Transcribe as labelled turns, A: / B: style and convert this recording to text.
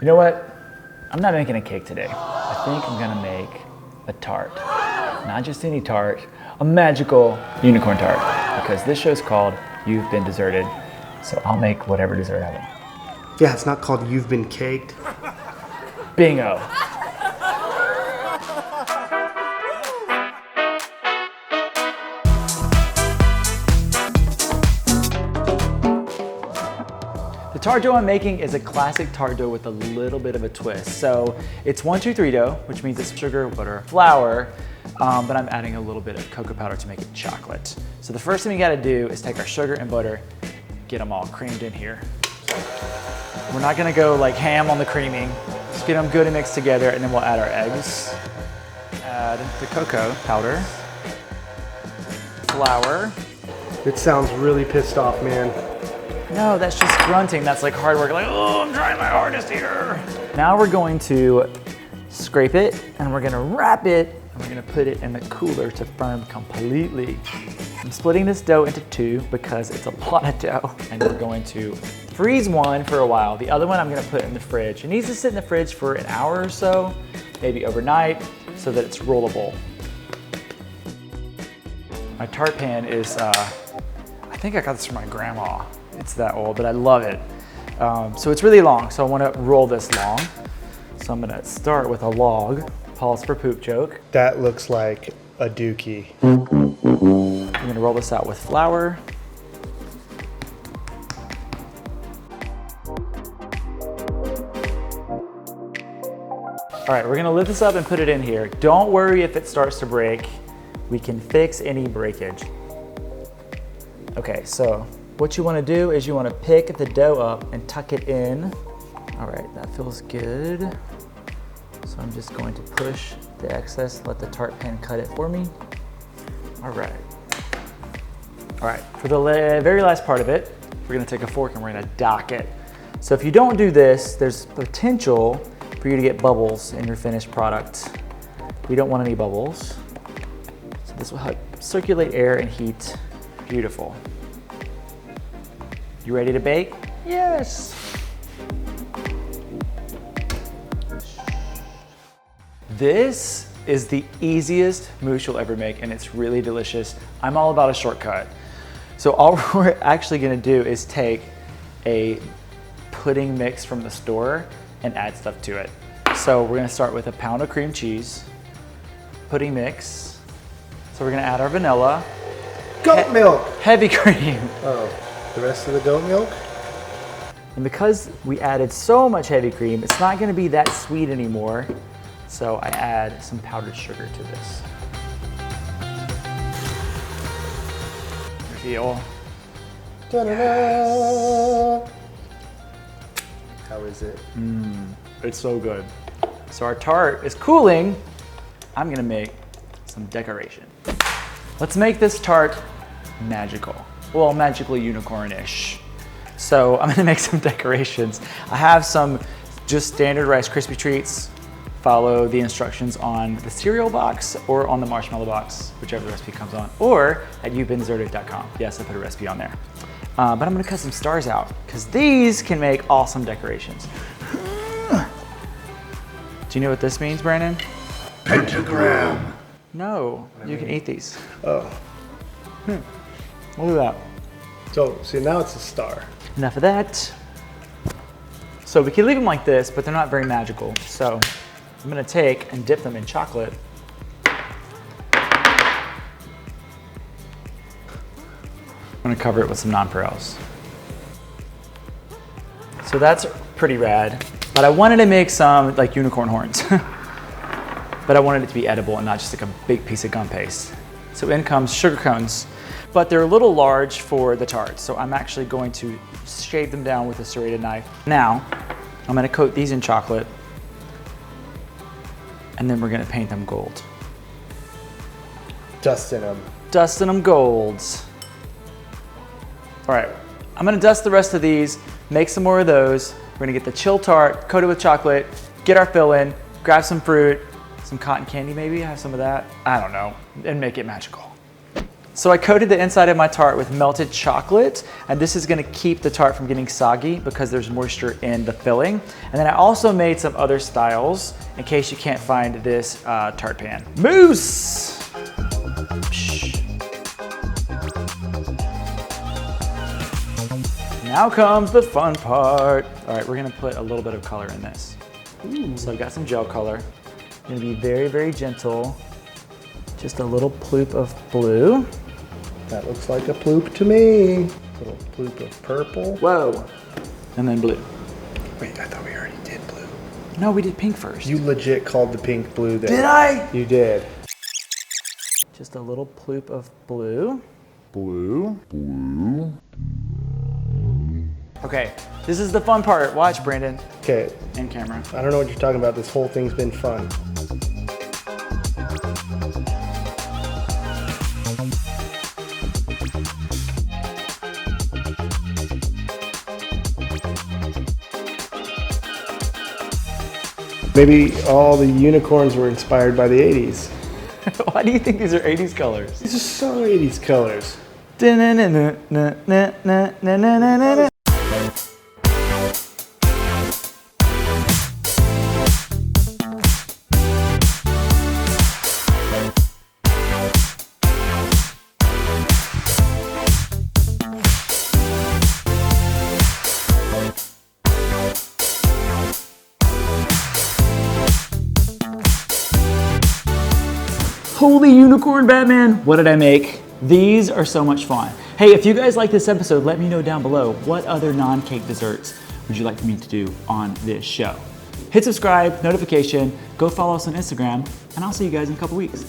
A: You know what? I'm not making a cake today. I think I'm gonna make a tart. Not just any tart, a magical unicorn tart. Because this show's called You've Been Deserted. So I'll make whatever dessert I want.
B: Yeah, it's not called You've Been Caked.
A: Bingo. The tart dough I'm making is a classic tart dough with a little bit of a twist. So it's 1-2-3 dough, which means it's sugar, butter, flour, but I'm adding a little bit of cocoa powder to make it chocolate. So the first thing we gotta do is take our sugar and butter, get them all creamed in here. We're not gonna go like ham on the creaming. Just get them good and mixed together, and then we'll add our eggs. Add the cocoa powder, flour.
B: It sounds really pissed off, man.
A: No, that's just grunting. That's like hard work. Like, oh, I'm trying my hardest here. Now we're going to scrape it, and we're gonna wrap it, and we're gonna put it in the cooler to firm completely. I'm splitting this dough into two because it's a lot of dough, and we're going to freeze one for a while. The other one I'm gonna put in the fridge. It needs to sit in the fridge for an hour or so, maybe overnight, so that it's rollable. My tart pan is, I think I got this from my grandma. It's that old, but I love it. So it's really long, so I wanna roll this long. So I'm gonna start with a log, pause for poop joke.
B: That looks like a dookie.
A: I'm gonna roll this out with flour. All right, we're gonna lift this up and put it in here. Don't worry if it starts to break. We can fix any breakage. Okay, so what you wanna do is you wanna pick the dough up and tuck it in. All right, that feels good. So I'm just going to push the excess, let the tart pan cut it for me. All right. All right, for the very last part of it, we're gonna take a fork and we're gonna dock it. So if you don't do this, there's potential for you to get bubbles in your finished product. We don't want any bubbles. So this will help circulate air and heat. Beautiful. You ready to bake? Yes. This is the easiest mousse you'll ever make, and it's really delicious. I'm all about a shortcut. So all we're actually gonna do is take a pudding mix from the store and add stuff to it. So we're gonna start with a pound of cream cheese, pudding mix. So we're gonna add our vanilla.
B: Goat milk!
A: Heavy cream.
B: Oh, the rest of the goat milk?
A: And because we added so much heavy cream, it's not gonna be that sweet anymore. So I add some powdered sugar to this. Reveal.
B: Ta-da-da! How is it?
A: It's so good. So our tart is cooling. I'm gonna make some decoration. Let's make this tart magical. Well, magically unicorn-ish. So I'm gonna make some decorations. I have some just standard Rice Krispie treats. Follow the instructions on the cereal box or on the marshmallow box, whichever recipe comes on, or at you'vebeendeserted.com. Yes, I put a recipe on there. But I'm gonna cut some stars out because these can make awesome decorations. Do you know what this means, Brandon?
B: Pentagram.
A: No, you can eat these.
B: Oh.
A: Look at that.
B: So, see, now it's a star.
A: Enough of that. So we can leave them like this, but they're not very magical. So I'm gonna take and dip them in chocolate. I'm gonna cover it with some nonpareils. So that's pretty rad, but I wanted to make some like unicorn horns. But I wanted it to be edible and not just like a big piece of gum paste. So in comes sugar cones, but they're a little large for the tart. So I'm actually going to shave them down with a serrated knife. Now, I'm gonna coat these in chocolate, and then we're gonna paint them gold.
B: Dusting them.
A: Dusting them golds. All right, I'm gonna dust the rest of these, make some more of those. We're gonna get the chill tart, coat it with chocolate, get our fill in, grab some fruit, some cotton candy maybe, have some of that, I don't know, and make it magical. So I coated the inside of my tart with melted chocolate, and this is gonna keep the tart from getting soggy because there's moisture in the filling. And then I also made some other styles in case you can't find this tart pan. Mousse! Psh. Now comes the fun part. All right, we're gonna put a little bit of color in this. Ooh. So I've got some gel color. I'm gonna be very, very gentle. Just a little ploop of blue.
B: That looks like a ploop to me. Little ploop of purple.
A: Whoa. And then blue.
B: Wait, I thought we already did blue.
A: No, we did pink first.
B: You legit called the pink blue there.
A: Did I?
B: You did.
A: Just a little ploop of blue.
B: Blue.
A: Okay, this is the fun part. Watch, Brandon.
B: Okay.
A: And camera.
B: I don't know what you're talking about. This whole thing's been fun. Maybe all the unicorns were inspired by the 80s.
A: Why do you think these are 80s colors?
B: These are so 80s colors.
A: Holy unicorn Batman, what did I make? These are so much fun. Hey, if you guys like this episode, let me know down below what other non-cake desserts would you like me to do on this show. Hit subscribe, notification, go follow us on Instagram, and I'll see you guys in a couple weeks.